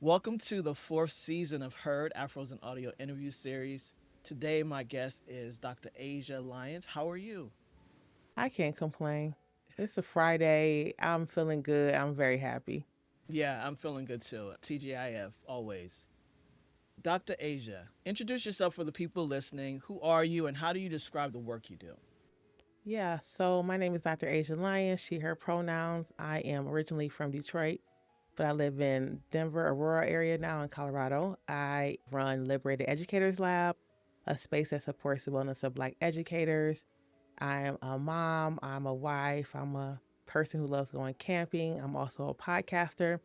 Welcome to the fourth season of Heard Afros Audio Interview Series. Today, my guest is Dr. Asia Lyons. How are you? I can't complain. It's a Friday. I'm feeling good. I'm very happy. Yeah, I'm feeling good too. TGIF, always. Dr. Asia, introduce yourself for the people listening. Who are you and how do you describe the work you do? Yeah, so my name is Dr. Asia Lyons, she, her pronouns. I am originally from Detroit, but I live in Denver, Aurora area now in Colorado. I run Liberated Educators Lab, a space that supports the wellness of Black educators. I'm a mom, I'm a wife, I'm a person who loves going camping. I'm also a podcaster.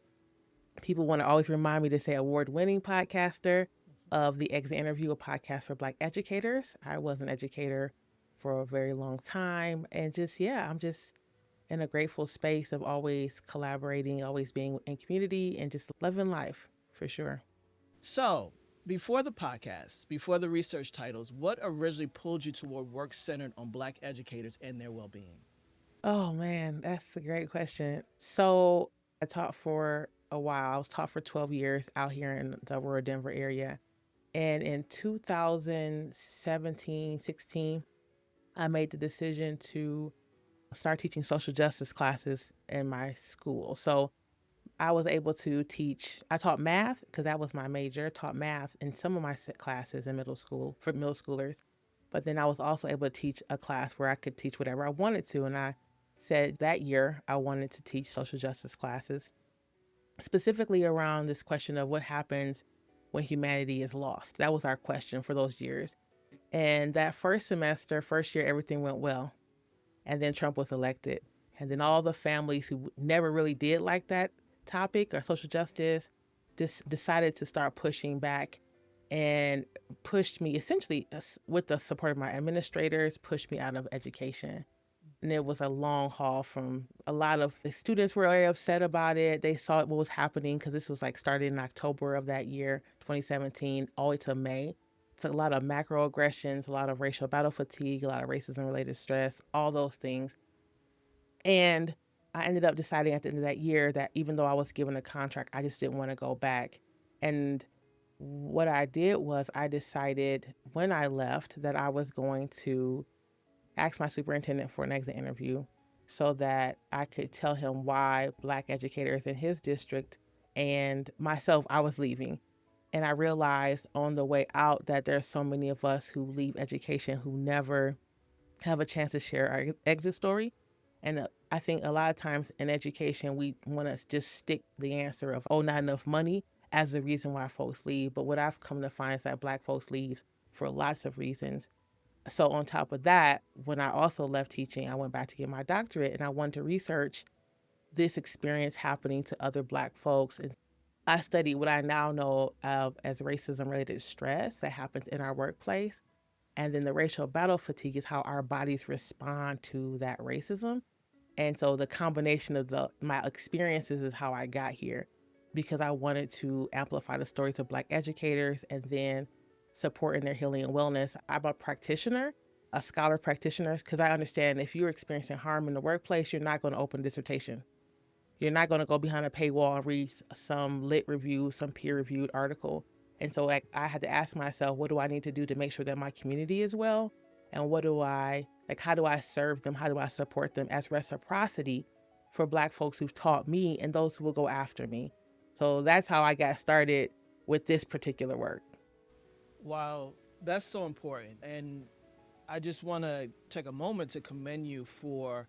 People want to always remind me to say award winning podcaster of the Exit Interview, a podcast for Black educators. I was an educator for a very long time. And just, yeah, I'm just in a grateful space of always collaborating, always being in community, and just loving life for sure. So, before the podcast, before the research titles, what originally pulled you toward work centered on Black educators and their well being? Oh, man, that's a great question. So I taught for a while. I was taught for 12 years out here in the Aurora, Denver area. And in 2017, 16, I made the decision to start teaching social justice classes in my school. So I was able to teach, I taught math because that was my major, taught math in some of my classes in middle school for middle schoolers. But then I was also able to teach a class where I could teach whatever I wanted to. And I said that year I wanted to teach social justice classes, specifically around this question of what happens when humanity is lost. That was our question for those years. And that first semester, first year, everything went well. And then Trump was elected. And then all the families who never really did like that topic or social justice just decided to start pushing back and pushed me essentially with the support of my administrators, pushed me out of education. And it was a long haul from a lot of the students were very upset about it. They saw what was happening because this was like started in October of that year, 2017, all the way to May. It's a lot of macroaggressions, a lot of racial battle fatigue, a lot of racism related stress, all those things. And I ended up deciding at the end of that year that even though I was given a contract, I just didn't want to go back. And what I did was I decided when I left that I was going to ask my superintendent for an exit interview so that I could tell him why Black educators in his district and myself, I was leaving. And I realized on the way out that there's so many of us who leave education who never have a chance to share our exit story. And I think a lot of times in education, we want to just stick the answer of, oh, not enough money as the reason why folks leave. But what I've come to find is that Black folks leave for lots of reasons. So on top of that, when I also left teaching, I went back to get my doctorate and I wanted to research this experience happening to other Black folks. And I studied what I now know of as racism related stress that happens in our workplace. And then the racial battle fatigue is how our bodies respond to that racism. And so the combination of my experiences is how I got here because I wanted to amplify the stories of Black educators and then support in their healing and wellness. I'm a practitioner, a scholar practitioner, because I understand if you're experiencing harm in the workplace, you're not going to open a dissertation. You're not going to go behind a paywall and read some lit review, some peer reviewed article. And so I had to ask myself, what do I need to do to make sure that my community is well? And how do I serve them? How do I support them as reciprocity for Black folks who've taught me and those who will go after me? So that's how I got started with this particular work. Wow, that's so important. And I just want to take a moment to commend you for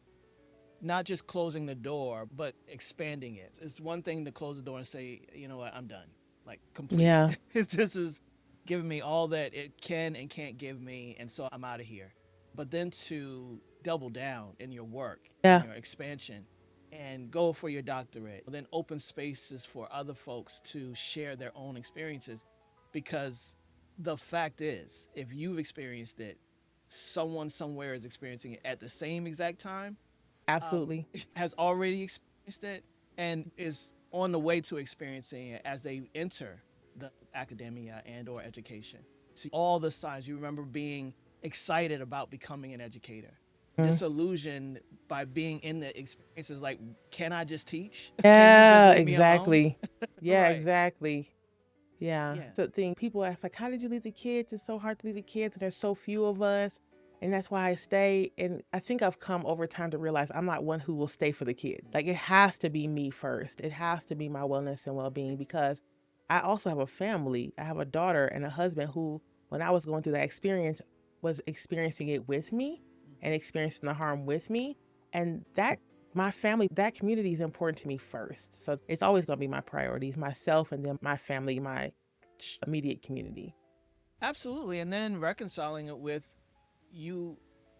not just closing the door, but expanding it. It's one thing to close the door and say, you know what, I'm done, like completely. Yeah. This is giving me all that it can and can't give me, and so I'm out of here. But then to double down in your work, in Yeah. your expansion, and go for your doctorate, then open spaces for other folks to share their own experiences. Because the fact is, if you've experienced it, someone somewhere is experiencing it at the same exact time, um, Absolutely. has already experienced it and is on the way to experiencing it as they enter the academia and or education. See all the signs. You remember being excited about becoming an educator, Mm. disillusioned by being in the experiences like, can I just teach? Can you just Yeah, leave me alone? exactly. Yeah, Right. exactly. Yeah. Yeah. The thing people ask, like, how did you leave the kids? It's so hard to leave the kids, and there's so few of us. And that's why I stay. And I think I've come over time to realize I'm not one who will stay for the kid. Like, it has to be me first. It has to be my wellness and well being, because I also have a family. I have a daughter and a husband who, when I was going through that experience, was experiencing it with me and experiencing the harm with me. And that, my family, that community is important to me first. So it's always going to be my priorities, myself, and then my family, my immediate community. Absolutely. And then reconciling it with you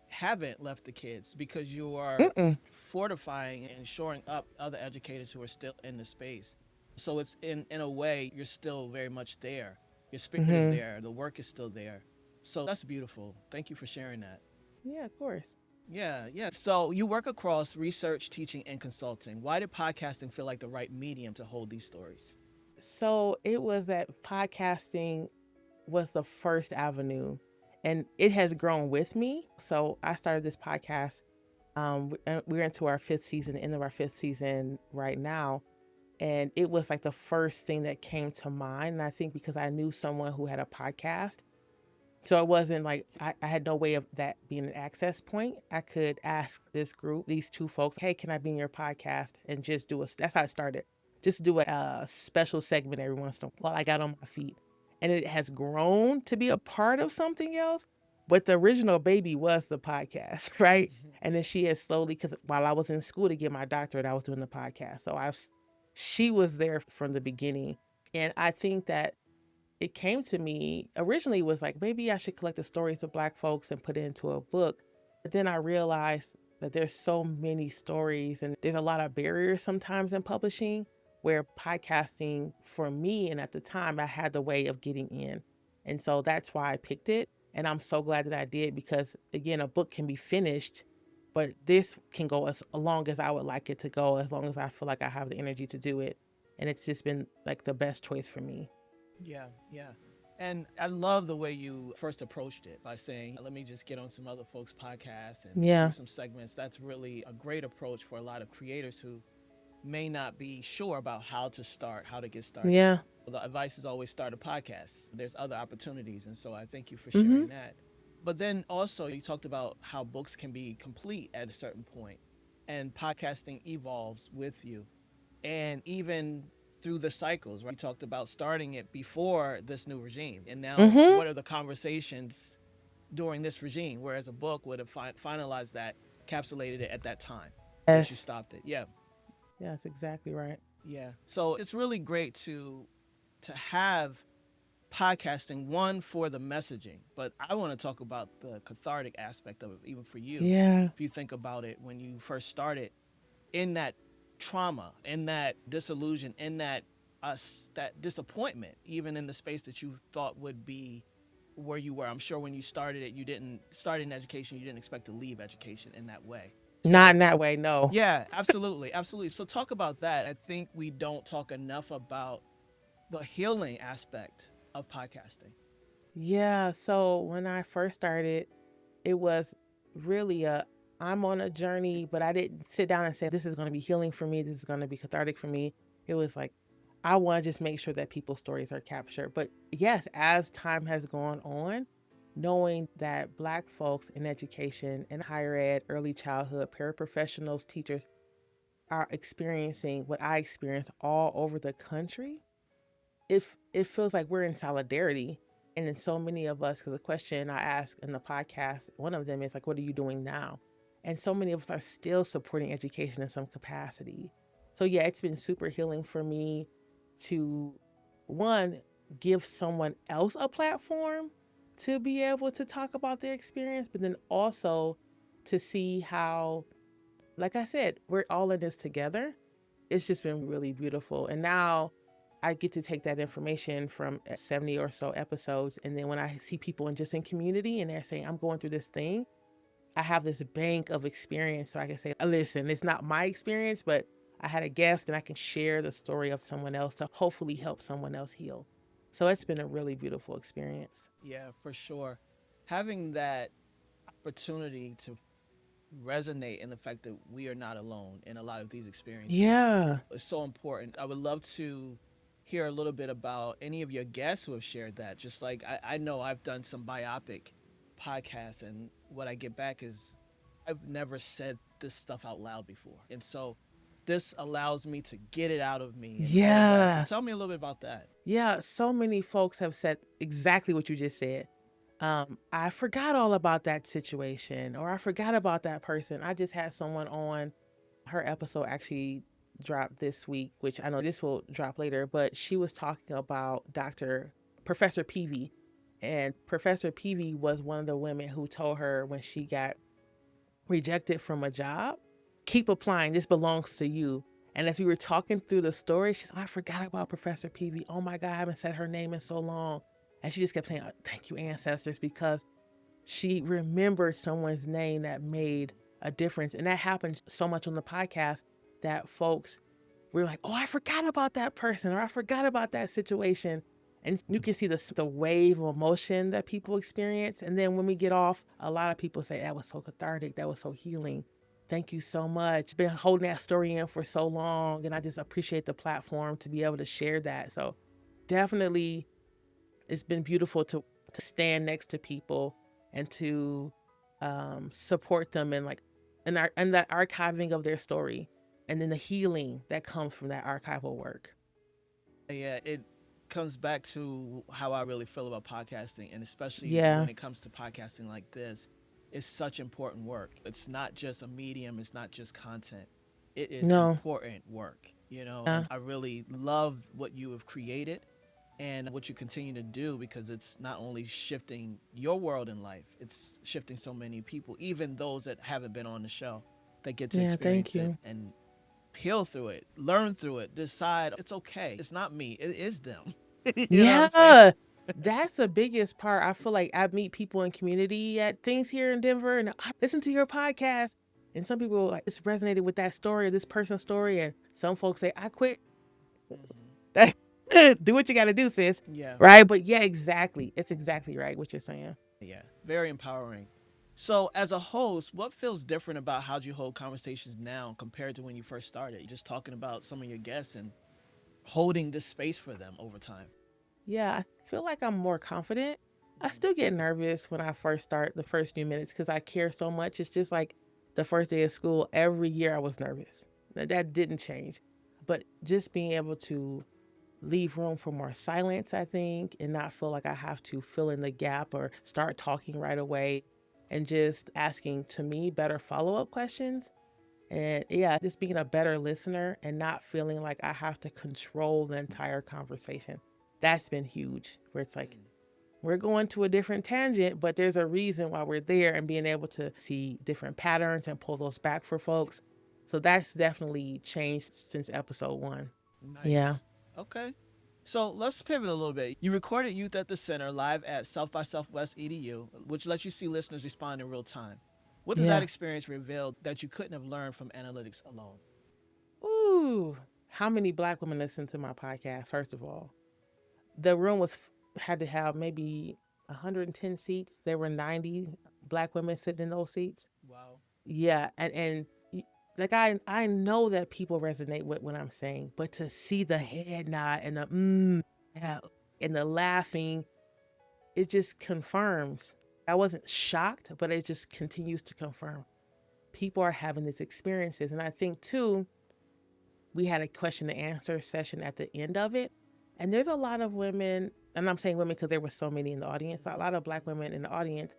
haven't left the kids because you are Mm-mm. fortifying and shoring up other educators who are still in the space. So it's in a way you're still very much there. Your spirit is Mm-hmm. there, the work is still there. So that's beautiful. Thank you for sharing that. Yeah, of course. Yeah, yeah. So you work across research, teaching, and consulting. Why did podcasting feel like the right medium to hold these stories? So it was that podcasting was the first avenue, and it has grown with me. So I started this podcast. We're into our fifth season, the end of our fifth season right now. And it was like the first thing that came to mind. And I think because I knew someone who had a podcast, so it wasn't like I had no way of that being an access point. I could ask this group, these two folks, hey, can I be in your podcast and just do a, that's how it started. Just do a special segment every once in a while I got on my feet. And it has grown to be a part of something else. But the original baby was the podcast, right? And then she has slowly, because while I was in school to get my doctorate, I was doing the podcast. So she was there from the beginning. And I think that it came to me originally was like maybe I should collect the stories of Black folks and put it into a book. But then I realized that there's so many stories and there's a lot of barriers sometimes in publishing, where podcasting for me, and at the time I had the way of getting in. And so that's why I picked it. And I'm so glad that I did, because again, a book can be finished, but this can go as long as I would like it to go, as long as I feel like I have the energy to do it. And it's just been like the best choice for me. Yeah, yeah. And I love the way you first approached it by saying, let me just get on some other folks' podcasts and do Yeah. some segments. That's really a great approach for a lot of creators who may not be sure about how to start, how to get started. Yeah. The advice is always start a podcast. There's other opportunities. And so I thank you for Mhm. sharing that. But then also, you talked about how books can be complete at a certain point, and podcasting evolves with you. And even through the cycles, right? You talked about starting it before this new regime. And now, Mhm. what are the conversations during this regime? Whereas a book would have finalized that, capsulated it at that time that you Yes. stopped it. Yeah. Yeah, that's exactly right. Yeah. So it's really great to have podcasting, one for the messaging, but I want to talk about the cathartic aspect of it, even for you. Yeah. If you think about it, when you first started, in that trauma, in that disillusion, in that disappointment, even in the space that you thought would be where you were. I'm sure when you started it, you didn't start in education, you didn't expect to leave education in that way. Not in So that way, no. yeah, absolutely, absolutely. So talk about that. I think we don't talk enough about the healing aspect of podcasting. Yeah, so when I first started, it was really a I'm on a journey, but I didn't sit down and say this is going to be healing for me, this is going to be cathartic for me. It was like I want to just make sure that people's stories are captured. But yes, as time has gone on, knowing that Black folks in education and higher ed, early childhood, paraprofessionals, teachers are experiencing what I experienced all over the country, it feels like we're in solidarity. And then so many of us, because the question I ask in the podcast, one of them is like, what are you doing now? And so many of us are still supporting education in some capacity. So yeah, it's been super healing for me to, one, give someone else a platform to be able to talk about their experience, but then also to see how, like I said, we're all in this together. It's just been really beautiful. And now I get to take that information from 70 or so episodes. And then when I see people in community and they're saying, I'm going through this thing, I have this bank of experience. So I can say, listen, it's not my experience, but I had a guest and I can share the story of someone else to hopefully help someone else heal. So it's been a really beautiful experience. Yeah, for sure. Having that opportunity to resonate in the fact that we are not alone in a lot of these experiences Yeah. is so important. I would love to hear a little bit about any of your guests who have shared that. Just like I know I've done some biopic podcasts, and what I get back is I've never said this stuff out loud before. And so this allows me to get it out of me and all of that. So Yeah. tell me a little bit about that. Yeah, so many folks have said exactly what you just said. I forgot all about that situation, or I forgot about that person. I just had someone on, her episode actually dropped this week, which I know this will drop later, but she was talking about Professor Peavy. And Professor Peavy was one of the women who told her when she got rejected from a job, keep applying. This belongs to you. And as we were talking through the story, she's like, I forgot about Professor Peavy. Oh my God, I haven't said her name in so long. And she just kept saying, thank you, ancestors, because she remembered someone's name that made a difference. And that happens so much on the podcast that folks were like, oh, I forgot about that person, or I forgot about that situation. And you can see the wave of emotion that people experience. And then when we get off, a lot of people say, that was so cathartic. That was so healing. Thank you so much. Been holding that story in for so long. And I just appreciate the platform to be able to share that. So definitely it's been beautiful to stand next to people and to support them and like and that archiving of their story, and then the healing that comes from that archival work. Yeah, it comes back to how I really feel about podcasting, and especially Yeah. when it comes to podcasting like this, it's such important work. It's not just a medium, it's not just content. It is No. important work, you know, Yeah. and I really love what you have created and what you continue to do, because it's not only shifting your world in life, it's shifting so many people, even those that haven't been on the show, that get to Yeah. Thank experience it you. and heal through it, learn through it, decide it's okay. It's not me, it is them. You know what I'm saying? Yeah. That's the biggest part. I feel like I meet people in community at things here in Denver, and I listen to your podcast. And some people like it's resonated with that story, this person's story. And some folks say, I quit. Hmm. Do what you got to do, sis. Yeah, Right. But yeah, exactly. It's exactly right what you're saying. yeah, very empowering. So, as a host, what feels different about how you hold conversations now compared to when you first started? You're just talking about some of your guests and holding this space for them over time. Yeah, I feel like I'm more confident. I still get nervous when I first start the first few minutes because I care so much. It's just like the first day of school, every year I was nervous. That didn't change. But just being able to leave room for more silence, I think, and not feel like I have to fill in the gap or start talking right away, and just asking, to me, better follow up questions. And yeah, just being a better listener and not feeling like I have to control the entire conversation. That's been huge, where it's like, we're going to a different tangent, but there's a reason why we're there, and being able to see different patterns and pull those back for folks. So that's definitely changed since episode one. Yeah. Nice. Okay. So let's pivot a little bit. You recorded Youth at the Center live at South by Southwest EDU, which lets you see listeners respond in real time. What did that Yeah. experience reveal that you couldn't have learned from analytics alone? Ooh. How many Black women listen to my podcast, first of all? The room had to have maybe 110 seats. There were 90 Black women sitting in those seats. Wow. Yeah, like I know that people resonate with what I'm saying, but to see the head nod and the yeah, and the laughing, it just confirms. I wasn't shocked, but it just continues to confirm people are having these experiences. And I think too, we had a question and answer session at the end of it, and there's a lot of women, and I'm saying women because there were so many in the audience, a lot of Black women in the audience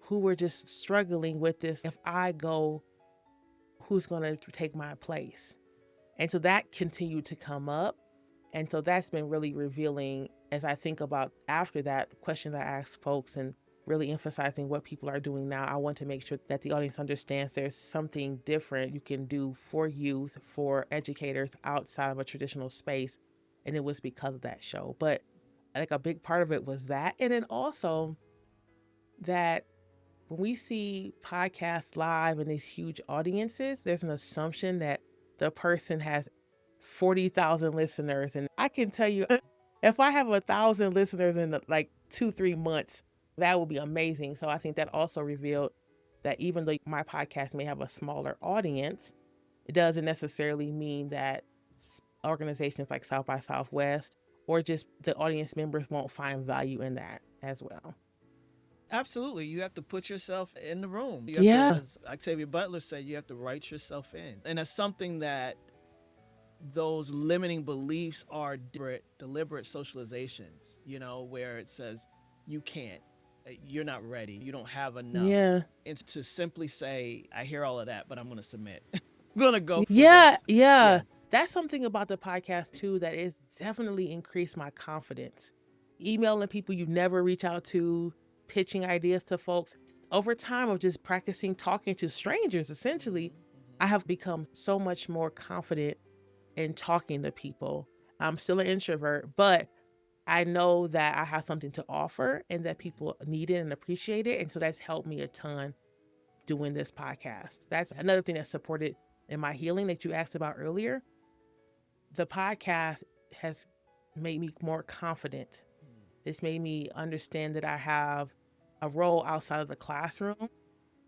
who were just struggling with this. If I go, who's going to take my place? And so that continued to come up. And so that's been really revealing as I think about after that, the questions I ask folks and really emphasizing what people are doing now. I want to make sure that the audience understands there's something different you can do for youth, for educators outside of a traditional space. And it was because of that show. But like a big part of it was that. And then also that when we see podcasts live in these huge audiences, there's an assumption that the person has 40,000 listeners. And I can tell you, if I have 1,000 listeners in like 2, 3 months, that would be amazing. So I think that also revealed that even though my podcast may have a smaller audience, it doesn't necessarily mean that organizations like South by Southwest or just the audience members won't find value in that as well. Absolutely. You have to put yourself in the room. You have to, Yeah. as Octavia Butler said, you have to write yourself in. And that's something that those limiting beliefs are deliberate socializations, where it says you can't, you're not ready, you don't have enough. Yeah. And to simply say, I hear all of that, but I'm going to submit. I'm going to go for Yeah. this. Yeah. Yeah. That's something about the podcast too that is definitely increased my confidence. Emailing people you never reach out to, pitching ideas to folks. Over time of just practicing talking to strangers, essentially, I have become so much more confident in talking to people. I'm still an introvert, but I know that I have something to offer and that people need it and appreciate it. And so that's helped me a ton doing this podcast. That's another thing that supported in my healing that you asked about earlier. The podcast has made me more confident. It's made me understand that I have a role outside of the classroom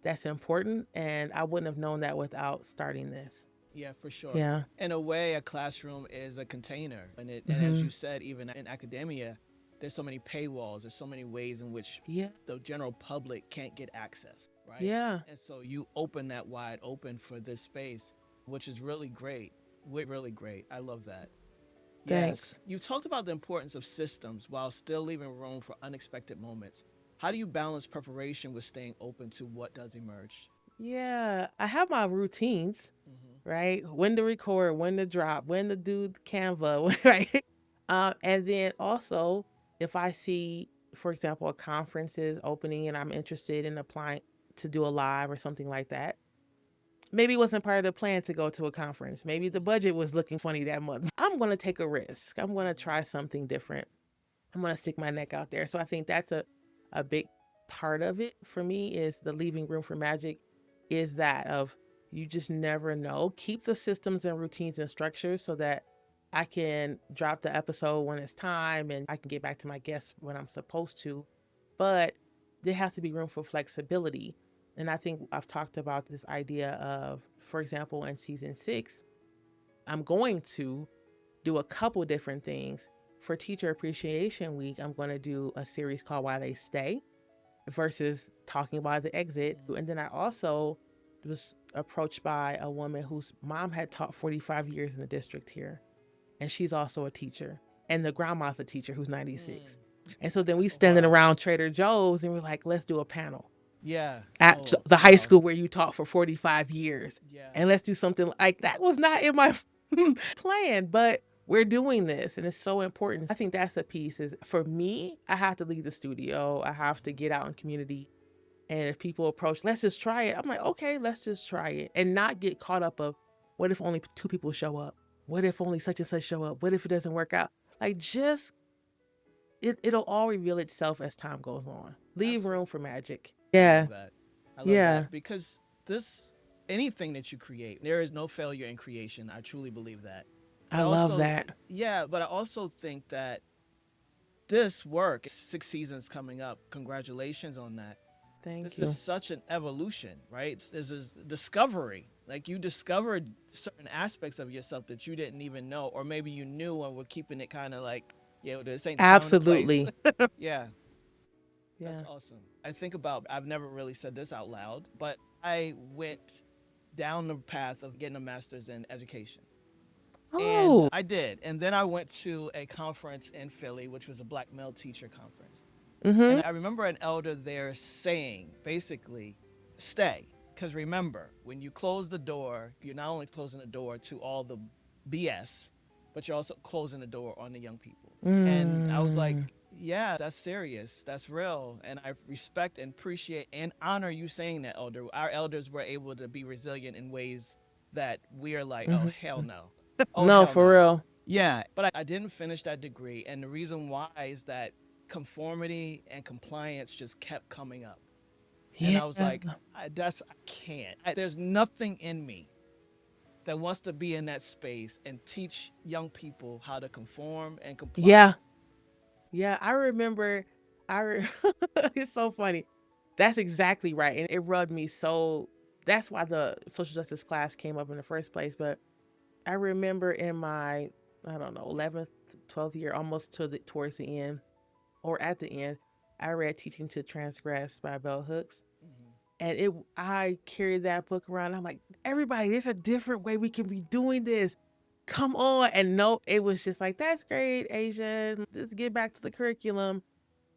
that's important. And I wouldn't have known that without starting this. Yeah, for sure. Yeah. In a way, a classroom is a container, and as Mm-hmm. you said, even in academia, there's so many paywalls. There's so many ways in which Yeah. the general public can't get access, right? Yeah. And so you open that wide open for this space, which is really great. Really great. I love that. Yes, Thanks. you talked about the importance of systems while still leaving room for unexpected moments. How do you balance preparation with staying open to what does emerge? Yeah. I have my routines, right? When to record, when to drop, when to do Canva, right? And then also, if I see, for example, a conference is opening and I'm interested in applying to do a live or something like that, maybe it wasn't part of the plan to go to a conference. Maybe the budget was looking funny that month. I'm going to take a risk. I'm going to try something different. I'm going to stick my neck out there. So I think that's a big part of it for me is the leaving room for magic is that of you just never know. Keep the systems and routines and structures so that I can drop the episode when it's time and I can get back to my guests when I'm supposed to. But there has to be room for flexibility. And I think I've talked about this idea of, for example, in season 6, I'm going to do a couple different things. For Teacher Appreciation Week, I'm going to do a series called Why They Stay versus talking about the exit. And then I also was approached by a woman whose mom had taught 45 years in the district here. And she's also a teacher. And the grandma's a teacher who's 96. And so then we standing Wow. around Trader Joe's and we're like, let's do a panel Yeah. at Oh, the high wow. school where you taught for 45 years. Yeah. And let's do something like that was not in my plan, but we're doing this and it's so important. I think that's a piece is for me, I have to leave the studio. I have to get out in community. And if people approach, let's just try it. I'm like, okay, let's just try it and not get caught up of what if only 2 people show up? What if only such and such show up? What if it doesn't work out? Like just it'll all reveal itself as time goes on. Leave room for magic. I Yeah. love that. I love Yeah. that because anything that you create, there is no failure in creation. I truly believe that. But I love also, that. yeah, but I also think that this work, 6 seasons coming up, congratulations on that. Thank This you. is such an evolution, right? This is discovery. Like you discovered certain aspects of yourself that you didn't even know, or maybe you knew and were keeping it kind of like, yeah, this ain't the time and the place. Absolutely. Yeah, Yeah. that's awesome. I think about, I've never really said this out loud, but I went down the path of getting a master's in education. And Oh. I did. And then I went to a conference in Philly, which was a black male teacher conference. Mm-hmm. And I remember an elder there saying, basically, stay. Because remember, when you close the door, you're not only closing the door to all the BS, but you're also closing the door on the young people. And I was like, yeah, that's serious. That's real. And I respect and appreciate and honor you saying that, elder. Our elders were able to be resilient in ways that we are like, oh, hell no. Oh, No, hell for no. real. Yeah, but I didn't finish that degree. And the reason why is that conformity and compliance just kept coming up. And Yeah. I was like, I can't. There's nothing in me that wants to be in that space and teach young people how to conform and comply. Yeah. Yeah. I remember. It's so funny. That's exactly right, and it rubbed me so. That's why the social justice class came up in the first place. But I remember in my, I don't know, 11th 12th year, almost towards the end or at the end, I read Teaching to Transgress by Bell Hooks. Mm-hmm. And I carried that book around. I'm like, everybody, there's a different way we can be doing this. Come on. And no, it was just like, that's great, Asia. Just get back to the curriculum.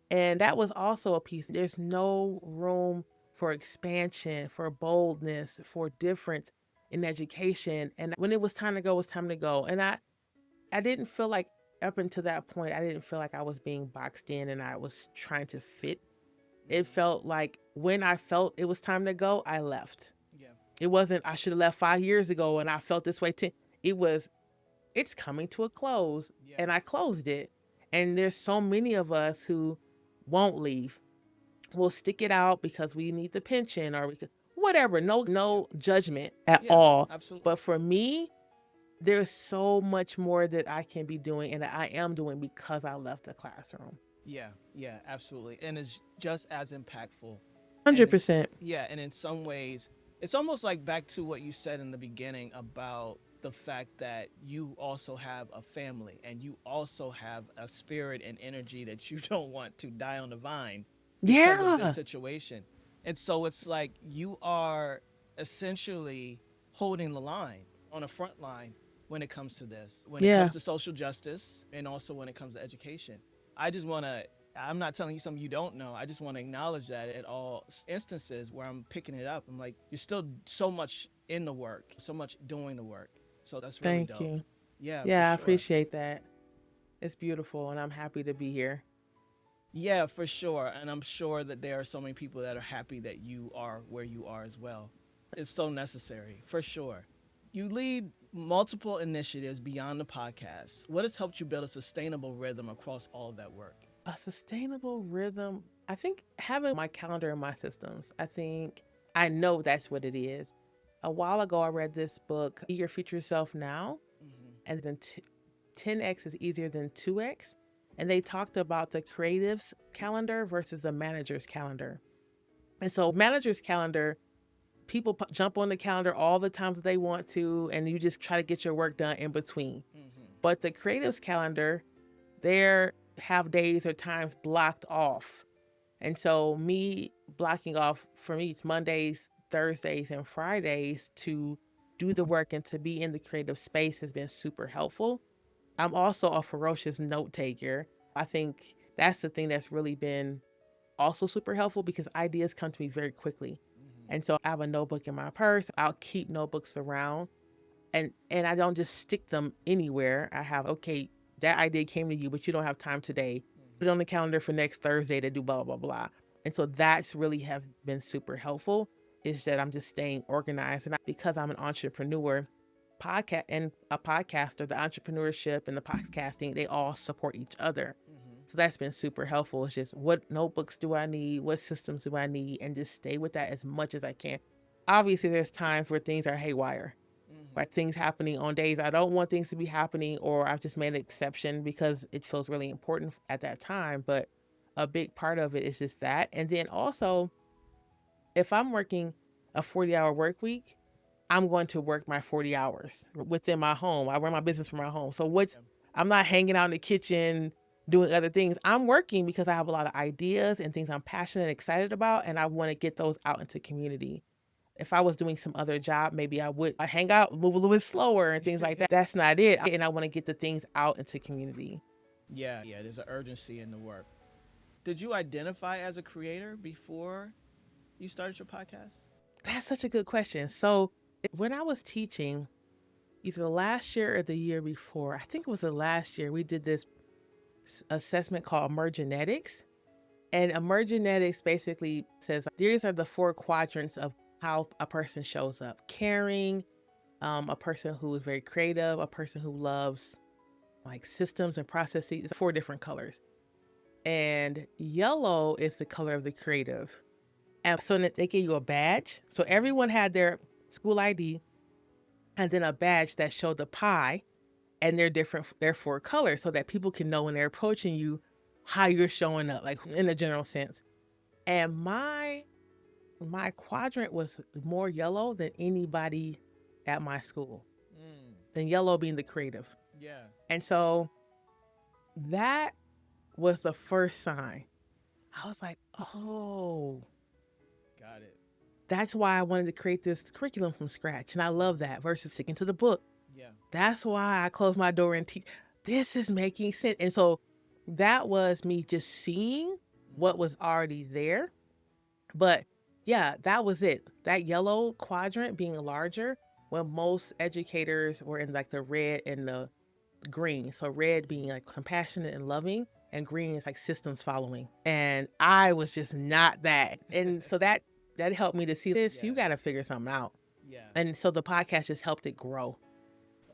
And that was also a piece. There's no room for expansion, for boldness, for difference in education. And when it was time to go, it was time to go. And I didn't feel like, up until that point, I didn't feel like I was being boxed in and I was trying to fit. It felt like when I felt it was time to go, I left. Yeah. It wasn't, I should have left 5 years ago and I felt this way. It was, it's coming to a close, Yeah. and I closed it. And there's so many of us who won't leave. We'll stick it out because we need the pension or whatever. No judgment at Yeah. all. Absolutely. But for me, there's so much more that I can be doing and that I am doing because I left the classroom. Yeah. Yeah. Absolutely. And it's just as impactful. And it's 100%. yeah. And in some ways, it's almost like back to what you said in the beginning about the fact that you also have a family and you also have a spirit and energy that you don't want to die on the vine because of this Yeah. situation. And so it's like you are essentially holding the line on a front line when it comes to this, when it Yeah. comes to social justice, and also when it comes to education. I just want to, I'm not telling you something you don't know. I just want to acknowledge that at all instances where I'm picking it up, I'm like, you're still so much in the work, so much doing the work. So that's really Thank dope. you. Yeah, for Yeah, I sure. appreciate that. It's beautiful and I'm happy to be here. Yeah, for sure. And I'm sure that there are so many people that are happy that you are where you are as well. It's so necessary, for sure. You lead multiple initiatives beyond the podcast. What has helped you build a sustainable rhythm across all of that work? A sustainable rhythm. I think having my calendar and my systems, I think I know that's what it is. A while ago, I read this book, Be Your Future Self Now, Mm-hmm. and then 10x is easier than 2x. And they talked about the creative's calendar versus the manager's calendar. And so, manager's calendar, people jump on the calendar all the times they want to, and you just try to get your work done in between. Mm-hmm. But the creative's calendar, they have days or times blocked off. And so me blocking off, for me, it's Mondays, Thursdays, and Fridays to do the work and to be in the creative space has been super helpful. I'm also a ferocious note taker. I think that's the thing that's really been also super helpful because ideas come to me very quickly. Mm-hmm. And so I have a notebook in my purse. I'll keep notebooks around, and I don't just stick them anywhere. I have, okay, that idea came to you, but you don't have time today. Put it on the calendar for next Thursday to do blah blah blah. And so that's really have been super helpful. Is that I'm just staying organized, and because I'm an entrepreneur, podcast and a podcaster, the entrepreneurship and the podcasting, they all support each other. Mm-hmm. So that's been super helpful. It's just, what notebooks do I need? What systems do I need? And just stay with that as much as I can. Obviously, there's times where things are haywire, Mm-hmm. like things happening on days I don't want things to be happening, or I've just made an exception because it feels really important at that time. But a big part of it is just that. And then also, if I'm working a 40-hour work week, I'm going to work my 40 hours within my home. I run my business from my home. So Yeah. I'm not hanging out in the kitchen doing other things. I'm working because I have a lot of ideas and things I'm passionate and excited about, and I want to get those out into community. If I was doing some other job, maybe I hang out, move a little bit slower and things like that. That's not it. And I want to get the things out into community. Yeah, yeah, there's an urgency in the work. Did you identify as a creator before you started your podcast? That's such a good question. So when I was teaching, either last year or the year before, I think it was the last year, we did this assessment called Emergenetics. And Emergenetics basically says these are the 4 quadrants of how a person shows up: caring, a person who is very creative, a person who loves like systems and processes, 4 different colors. And yellow is the color of the creative. And so they give you a badge. So everyone had their school ID and then a badge that showed the pie and their 4 colors, so that people can know when they're approaching you how you're showing up, like in a general sense. And my quadrant was more yellow than anybody at my school, Mm, than yellow being the creative. yeah. And so that was the first sign. I was like, oh, Got it. that's why I wanted to create this curriculum from scratch. And I love that versus sticking to the book. Yeah. That's why I closed my door and teach. This is making sense. And so that was me just seeing what was already there. But yeah, that was it. That yellow quadrant being larger when most educators were in like the red and the green. So red being like compassionate and loving, and green is like systems following. And I was just not that. And so that helped me to see this. You Yeah. got to figure something out. Yeah. And so the podcast just helped it grow.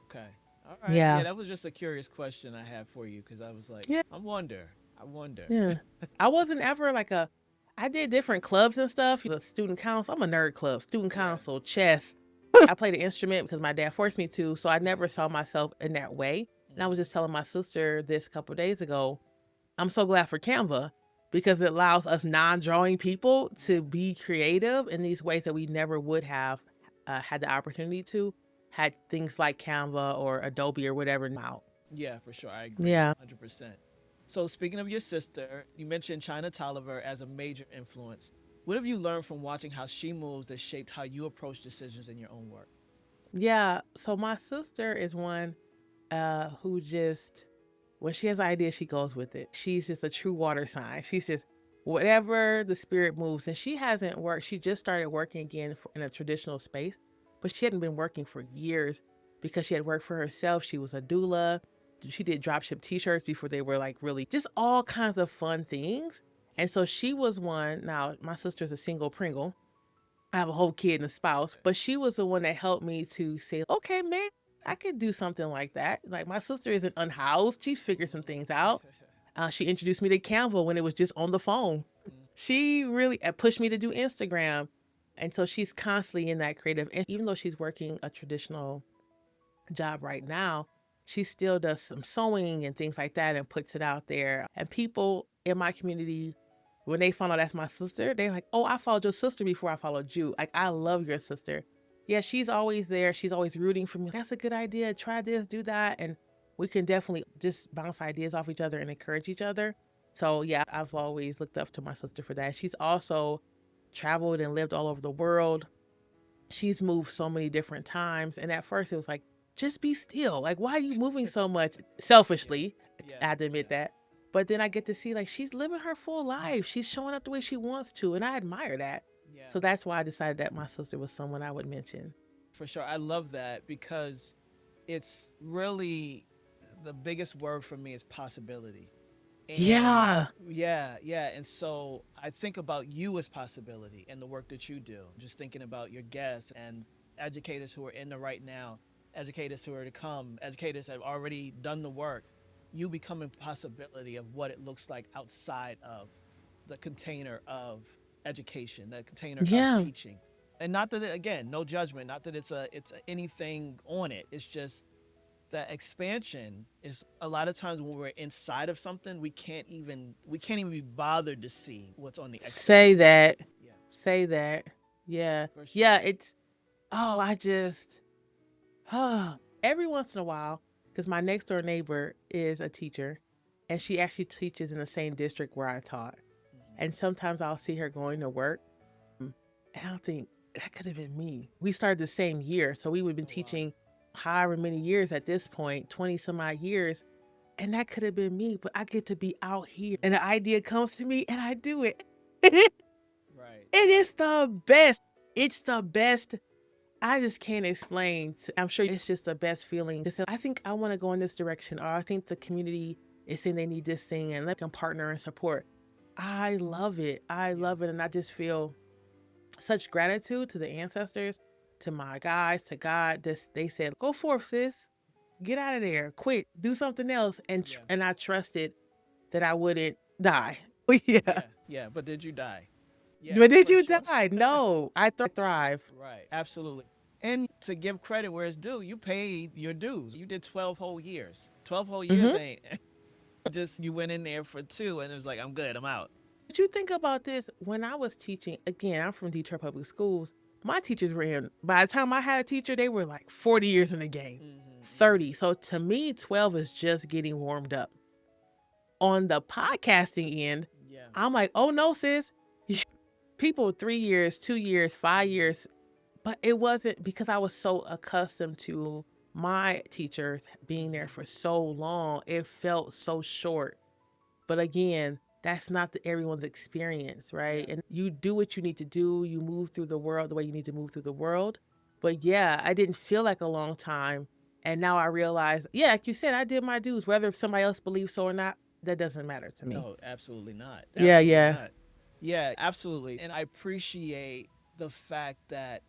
Okay. All right. Yeah, Yeah. that was just a curious question I had for you because I was like, Yeah. I wonder. I wonder. Yeah. I wasn't ever like I did different clubs and stuff. The student council, I'm a nerd club, student Yeah. council, chess. I played an instrument because my dad forced me to. So I never saw myself in that way. And I was just telling my sister this a couple of days ago. I'm so glad for Canva because it allows us non-drawing people to be creative in these ways that we never would have had the opportunity to had things like Canva or Adobe or whatever out. Yeah, for sure. I agree. Yeah. 100%. So, speaking of your sister, you mentioned China Tolliver as a major influence. What have you learned from watching how she moves that shaped how you approach decisions in your own work? Yeah. So my sister is one who just when she has an idea, she goes with it. She's just a true water sign. She's just whatever the spirit moves. And she hasn't worked. She just started working again in a traditional space, but she hadn't been working for years because she had worked for herself. She was a doula. She did dropship t-shirts before they were like really just all kinds of fun things. And so she was one. Now, my sister's a single Pringle. I have a whole kid and a spouse, but she was the one that helped me to say, okay, man, I could do something like that. Like my sister isn't unhoused. She figured some things out. She introduced me to Canva when it was just on the phone. She really pushed me to do Instagram. And so she's constantly in that creative. And even though she's working a traditional job right now, she still does some sewing and things like that and puts it out there. And people in my community, when they found out that's my sister, they're like, oh, I followed your sister before I followed you. Like, I love your sister. Yeah, she's always there. She's always rooting for me. That's a good idea. Try this, do that. And we can definitely just bounce ideas off each other and encourage each other. So, yeah, I've always looked up to my sister for that. She's also traveled and lived all over the world. She's moved so many different times. And at first, it was like, just be still. Like, why are you moving so much? Selfishly, Yeah. I had to admit that. But then I get to see, like, she's living her full life. She's showing up the way she wants to. And I admire that. Yeah. So that's why I decided that my sister was someone I would mention. For sure. I love that because it's really the biggest word for me is possibility. And Yeah. yeah. And so I think about you as possibility and the work that you do. Just thinking about your guests and educators who are in the right now, educators who are to come, educators that have already done the work. You becoming possibility of what it looks like outside of the container of education, the container of Yeah. teaching. And not that again, no judgment, not that anything on it. It's just that expansion is a lot of times when we're inside of something, we can't even be bothered to see what's on the external. Say that. Yeah, Say that. Yeah. for Yeah. sure. I just, every once in a while, because my next door neighbor is a teacher and she actually teaches in the same district where I taught. And sometimes I'll see her going to work and I'll think, that could have been me. We started the same year. So we would have been Oh wow. teaching however many years at this point, 20 some odd years. And that could have been me, but I get to be out here. And the idea comes to me and I do it. And Right, it's right. the best. It's the best. I just can't explain. I'm sure it's just the best feeling. To say, I think I want to go in this direction, or I think the community is saying they need this thing, and let them partner and support. I love it. I Yeah, love it. And I just feel such gratitude to the ancestors, to my guys, to God. This they said, go forth, sis. Get out of there. Quit. Do something else. yeah, And I trusted that I wouldn't die. Yeah. yeah. But did you die? Yeah, But did for you sure. die? No. I thrive. Right, absolutely. And to give credit where it's due, you paid your dues. You did 12 whole years. 12 whole years Mm-hmm. ain't just you went in there for two and it was like, I'm good, I'm out. Did you think about this? When I was teaching, again, I'm from Detroit Public Schools. My teachers were in, by the time I had a teacher, they were like 40 years in the game, Hmm, hmm. 30. So to me, 12 is just getting warmed up. On the podcasting end, Yeah. I'm like, oh no, sis. People 3 years, 2 years, 5 years, but it wasn't because I was so accustomed to my teachers being there for so long. It felt so short. But again, that's not everyone's experience, right? Yeah. And you do what you need to do. You move through the world the way you need to move through the world. But yeah, I didn't feel like a long time. And now I realize, yeah, like you said, I did my dues. Whether somebody else believes so or not, that doesn't matter to me. No, absolutely not. Yeah, Absolutely yeah. not. Yeah, absolutely. And I appreciate the fact that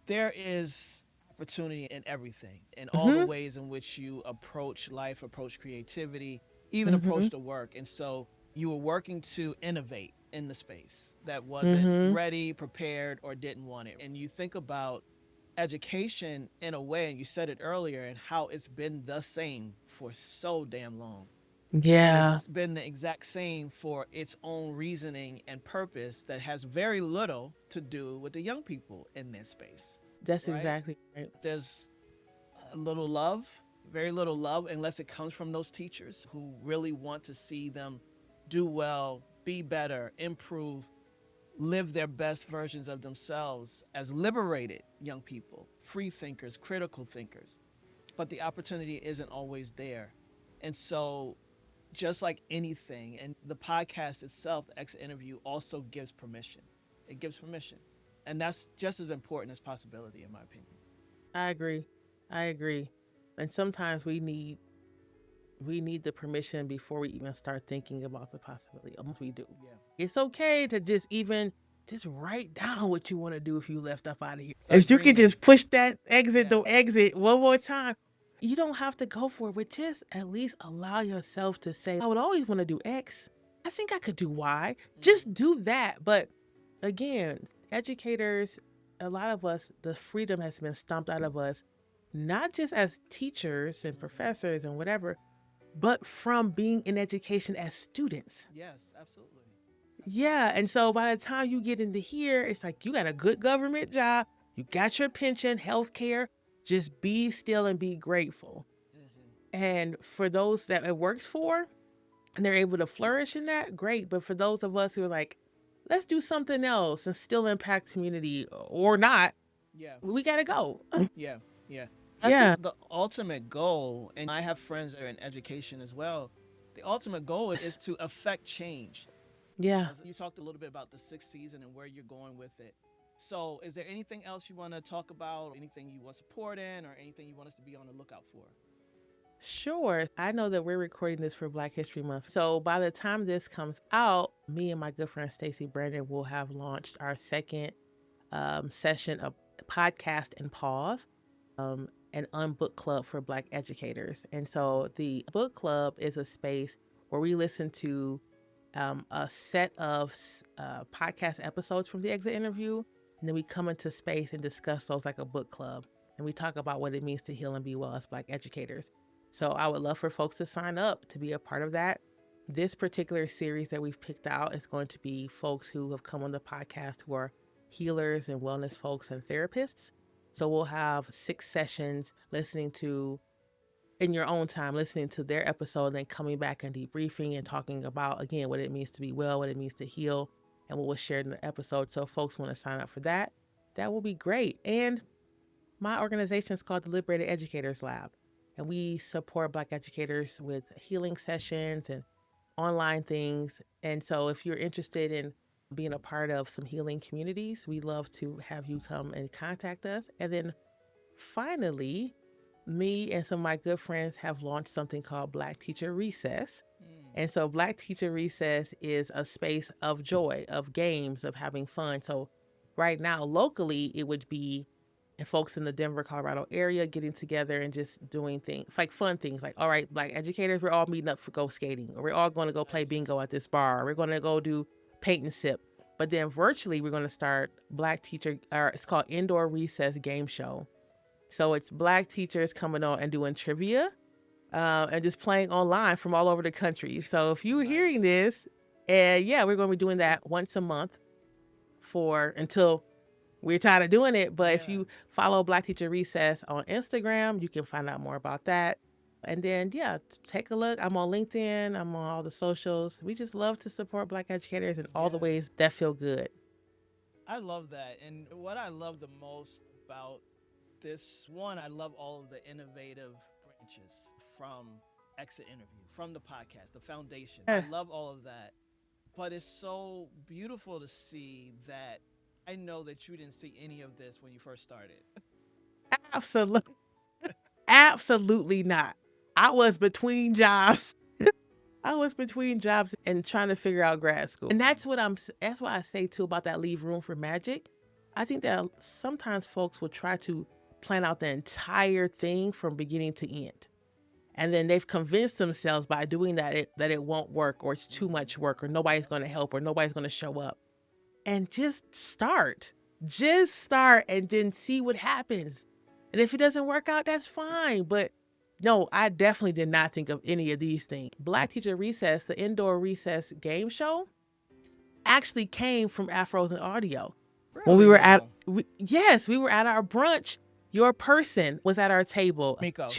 there is opportunity in everything, in all the Mm-hmm. ways in which you approach life, approach creativity, even Mm-hmm. approach the work. And so you were working to innovate in the space that wasn't Mm-hmm. ready, prepared, or didn't want it. And you think about education in a way, and you said it earlier, and how it's been the same for so damn long. And Yeah, it's been the exact same for its own reasoning and purpose that has very little to do with the young people in this space, that's right? exactly right. There's a little love, very little love, unless it comes from those teachers who really want to see them do well, be better, improve, live their best versions of themselves as liberated young people, free thinkers, critical thinkers. But the opportunity isn't always there. And so just like anything, and the podcast itself, the exit interview, also gives permission. It gives permission. And that's just as important as possibility, in my opinion. I agree. I agree. And sometimes we need the permission before we even start thinking about the possibility. Almost we do. Yeah. It's okay to just write down what you want to do if you left up out of here. Start If you can dreaming. just push that exit Yeah. the exit one more time. You don't have to go for it, but just at least allow yourself to say, I would always want to do X. I think I could do Y. Just Mm-hmm. do that. But again, educators, a lot of us, the freedom has been stomped out of us, not just as teachers and Mm-hmm. professors and whatever, but from being in education as students. Yes, absolutely. Absolutely. Yeah. And so by the time you get into here, it's like you got a good government job, you got your pension, health care. Just be still and be grateful. Mm-hmm. And for those that it works for and they're able to flourish in that, great. But for those of us who are like, let's do something else and still impact community or not, Yeah. we got to go. Yeah. Yeah. I Yeah. think the ultimate goal, and I have friends that are in education as well, the ultimate goal is to affect change. Yeah. As you talked a little bit about the sixth season and where you're going with it. So, is there anything else you want to talk about, anything you want support in, or anything you want us to be on the lookout for? Sure. I know that we're recording this for Black History Month. So by the time this comes out, me and my good friend Stacey Brandon will have launched our second session of podcast and pause, an unbook club for Black educators. And so the book club is a space where we listen to a set of podcast episodes from the exit interview. And then we come into space and discuss those like a book club. And we talk about what it means to heal and be well as Black educators. So I would love for folks to sign up to be a part of that. This particular series that we've picked out is going to be folks who have come on the podcast who are healers and wellness folks and therapists. So we'll have 6 sessions listening to in your own time, listening to their episode, and then coming back and debriefing and talking about, again, what it means to be well, what it means to heal, and what was shared in the episode. So if folks want to sign up for that, that will be great. And my organization is called the Liberated Educators Lab, and we support Black educators with healing sessions and online things. And so if you're interested in being a part of some healing communities, we love to have you come and contact us. And then finally, me and some of my good friends have launched something called Black Teacher Recess. Mm. And so Black Teacher Recess is a space of joy, of games, of having fun. So right now, locally, it would be and folks in the Denver, Colorado area getting together and just doing things like fun things like, all right, Black educators, we're all meeting up for go skating, or we're all going to go play Nice. bingo at this bar, or we're going to go do paint and sip. But then virtually, we're going to start Black Teacher, or it's called Indoor Recess Game Show. So it's Black teachers coming on and doing trivia and just playing online from all over the country. So if you're hearing Nice. this, and yeah, we're going to be doing that once a month for until we're tired of doing it. But if Yeah. you follow Black Teacher Recess on Instagram, you can find out more about that. And then, yeah, take a look. I'm on LinkedIn. I'm on all the socials. We just love to support Black educators in all the Yeah. ways that feel good. I love that. And what I love the most about this one, I love all of the innovative branches from Exit Interview, from the podcast, the foundation. I Yeah, love all of that. But it's so beautiful to see that I know that you didn't see any of this when you first started. absolutely. Absolutely not. I was between jobs. I was between jobs and trying to figure out grad school. And that's what I say too about that leave room for magic. I think that sometimes folks will try to plan out the entire thing from beginning to end. And then they've convinced themselves by doing that it won't work, or it's too much work, or nobody's going to help, or nobody's going to show up. And just start. Just start and then see what happens. And if it doesn't work out, that's fine. But no, I definitely did not think of any of these things. Black Teacher Recess, the indoor recess game show, actually came from Afros Audio. When we Really were at, now. yes, we were at our brunch. Your person was at our table. Shamiko.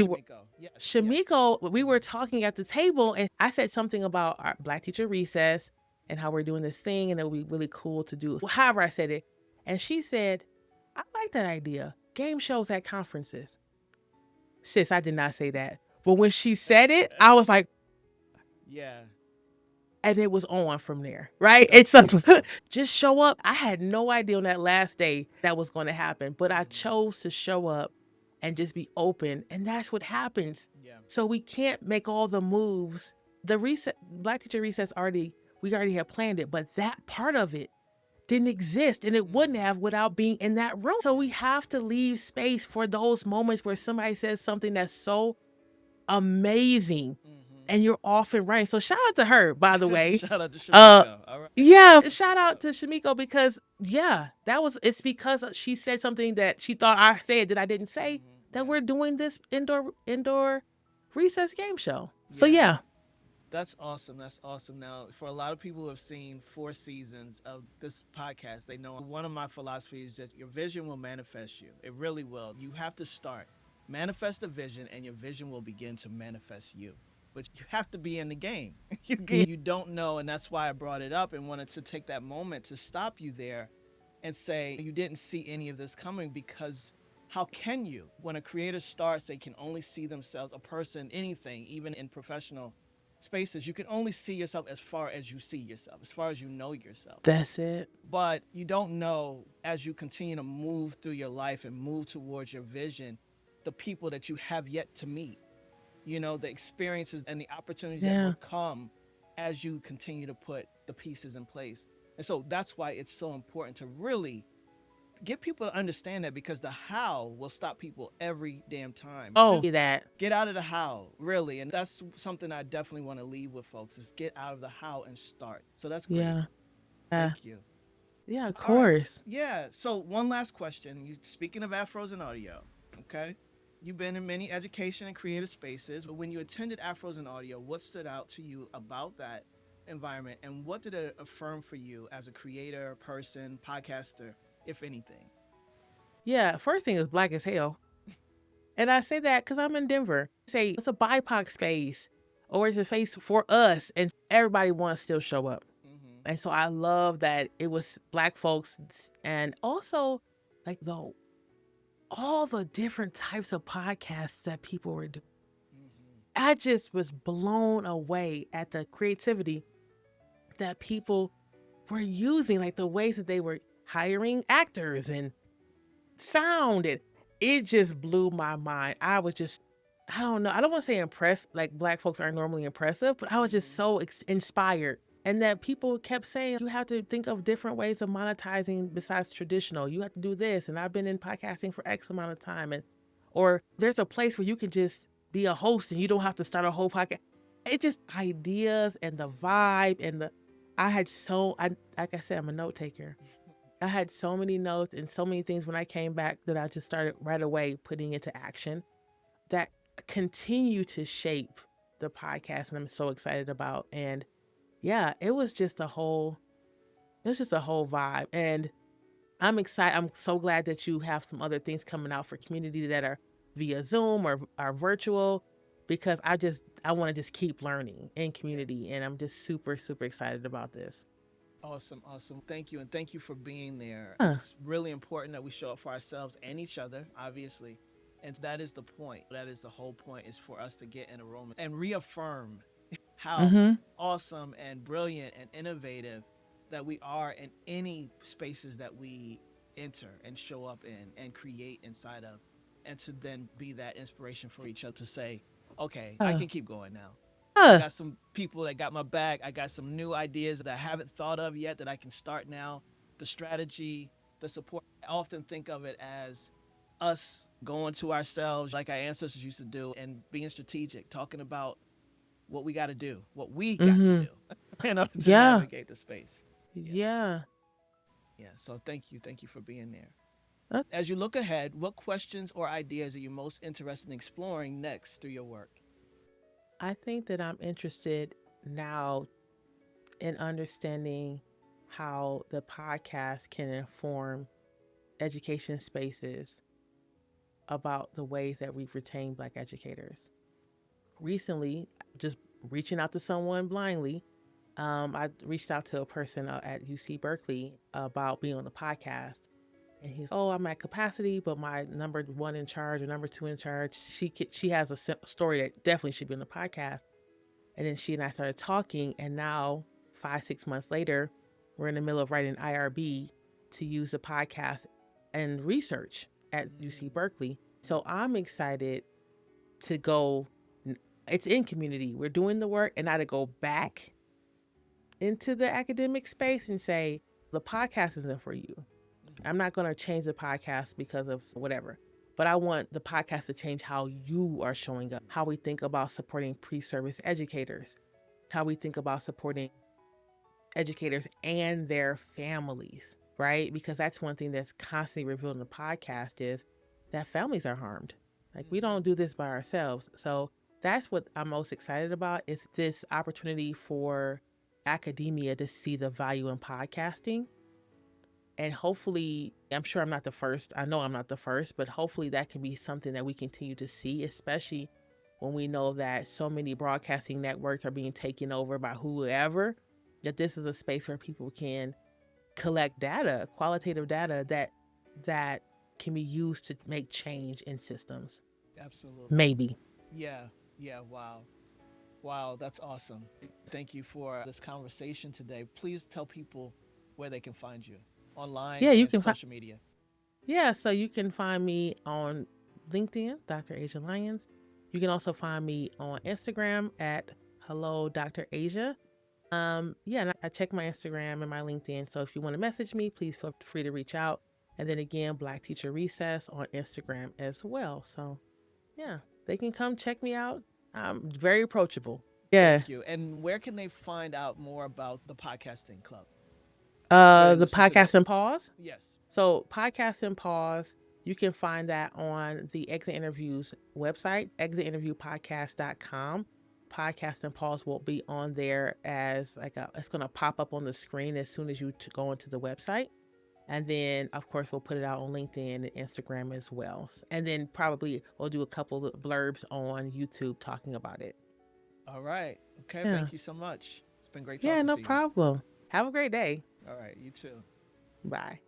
Yes, yes. Shamiko, we were talking at the table, and I said something about our Black Teacher Recess and how we're doing this thing, and it would be really cool to do. However, I said it, and she said, "I like that idea. Game shows at conferences." Sis, I did not say that, but when she said it, I was like, Yeah. and it was on from there, right? That's It's a beautiful. just show up. I had no idea on that last day that was going to happen, but I chose to show up and just be open, and that's what happens. Yeah. So we can't make all the moves. The reset, Black Teacher Recess we already had planned it, but that part of it didn't exist, and it wouldn't have without being in that room. So we have to leave space for those moments where somebody says something that's so amazing and you're off and running. So shout out to her, by the way. Shout out to Uh Shamiko. All right. yeah, That's shout what's out up. to Shamiko because yeah, it's because she said something that she thought I said that I didn't say that Yeah. we're doing this indoor recess game show. So Yeah. yeah. That's awesome. That's awesome. Now, for a lot of people who have seen 4 seasons of this podcast, they know one of my philosophies is that your vision will manifest you. It really will. You have to start. Manifest the vision, and your vision will begin to manifest you. But you have to be in the game. Yeah. You don't know, and that's why I brought it up and wanted to take that moment to stop you there and say you didn't see any of this coming because how can you? When a creator starts, they can only see themselves, a person, anything, even in professional spaces, you can only see yourself as far as you see yourself, as far as you know yourself. That's it. But you don't know as you continue to move through your life and move towards your vision, the people that you have yet to meet, the experiences and the opportunities that Yeah. will come as you continue to put the pieces in place. And so that's why it's so important to really get people to understand that because the how will stop people every damn time. Oh, that. Get out of the how, really. And that's something I definitely want to leave with folks is get out of the how and start. So that's great. Yeah. Yeah. Thank you. Yeah, of All right. course. Yeah. So one last question. Speaking of Afros and audio, okay? You've been in many education and creative spaces. But when you attended Afros and audio, what stood out to you about that environment? And what did it affirm for you as a creator, person, podcaster, if anything? Yeah, first thing is Black as hell. And I say that because I'm in Denver. Say it's a BIPOC space or it's a space for us, and everybody wants to still show up. And so I love that it was Black folks, and also like all the different types of podcasts that people were doing. I just was blown away at the creativity that people were using, like the ways that they were hiring actors and sound, and it just blew my mind. I was just, I don't know, I don't want to say impressed, like Black folks aren't normally impressive, but I was just so inspired. And that people kept saying, you have to think of different ways of monetizing besides traditional. You have to do this. And I've been in podcasting for X amount of time. Or there's a place where you can just be a host and you don't have to start a whole podcast. It just ideas and the vibe and like I said, I'm a note taker. I had so many notes and so many things when I came back that I just started right away putting into action that continue to shape the podcast, and I'm so excited about. And yeah, it was just a whole vibe. And I'm excited. I'm so glad that you have some other things coming out for community that are via Zoom or are virtual, because I want to just keep learning in community, and I'm just super super excited about this. Awesome, awesome. Thank you, and thank you for being there. Huh. It's really important that we show up for ourselves and each other, obviously. And that is the point. That is the whole point, is for us to get in a room and reaffirm how Mm-hmm. awesome and brilliant and innovative that we are in any spaces that we enter and show up in and create inside of, and to then be that inspiration for each other to say, okay, I Uh, can keep going now. I uh, got some people that got my back. I got some new ideas that I haven't thought of yet that I can start now. The strategy, the support. I often think of it as us going to ourselves like our ancestors used to do and being strategic, talking about what we got to do, what we got to mm-hmm. do in order to Yeah. navigate the space. Yeah. Yeah. Yeah. So thank you. Thank you for being there. Uh, As you look ahead, what questions or ideas are you most interested in exploring next through your work? I think that I'm interested now in understanding how the podcast can inform education spaces about the ways that we retain Black educators. Recently, just reaching out to someone blindly, I reached out to a person at UC Berkeley about being on the podcast. And he's, oh, I'm at capacity, but my number one in charge or number two in charge, she has a story that definitely should be on the podcast. And then she and I started talking, and now 5, 6 months later, we're in the middle of writing IRB to use the podcast and research at UC Mm, Berkeley. So I'm excited to go. It's in community. We're doing the work, and now to go back into the academic space and say the podcast isn't for you. I'm not going to change the podcast because of whatever, but I want the podcast to change how you are showing up, how we think about supporting pre-service educators, how we think about supporting educators and their families, right? Because that's one thing that's constantly revealed in the podcast is that families are harmed. Like we mm-hmm. don't do this by ourselves. So that's what I'm most excited about is this opportunity for academia to see the value in podcasting. And hopefully, I'm sure I'm not the first. I know I'm not the first, but hopefully that can be something that we continue to see, especially when we know that so many broadcasting networks are being taken over by whoever, that this is a space where people can collect data, qualitative data that can be used to make change in systems. Absolutely. Maybe. Yeah. Yeah. Wow. Wow. That's awesome. Thank you for this conversation today. Please tell people where they can find you online Yeah, you and can find social media. Yeah, so you can find me on LinkedIn, Dr. Asia Lyons. You can also find me on Instagram at Hello Dr. Asia. Yeah, and I check my Instagram and my LinkedIn. So if you want to message me, please feel free to reach out. And then again, Black Teacher Recess on Instagram as well. So yeah, they can come check me out. I'm very approachable. Yeah. Thank you. And where can they find out more about the podcasting club? Where they The listen to podcast this? and pause. Yes. So, Podcast and Pause, you can find that on the Exit Interviews website, exitinterviewpodcast.com. Podcast and Pause will be on there as it's going to pop up on the screen as soon as you go into the website. And then, of course, we'll put it out on LinkedIn and Instagram as well. And then probably we'll do a couple of blurbs on YouTube talking about it. All right. Okay. Yeah. Thank you so much. It's been great Yeah, talking no to you. problem. Have a great day. All right. You too. Bye.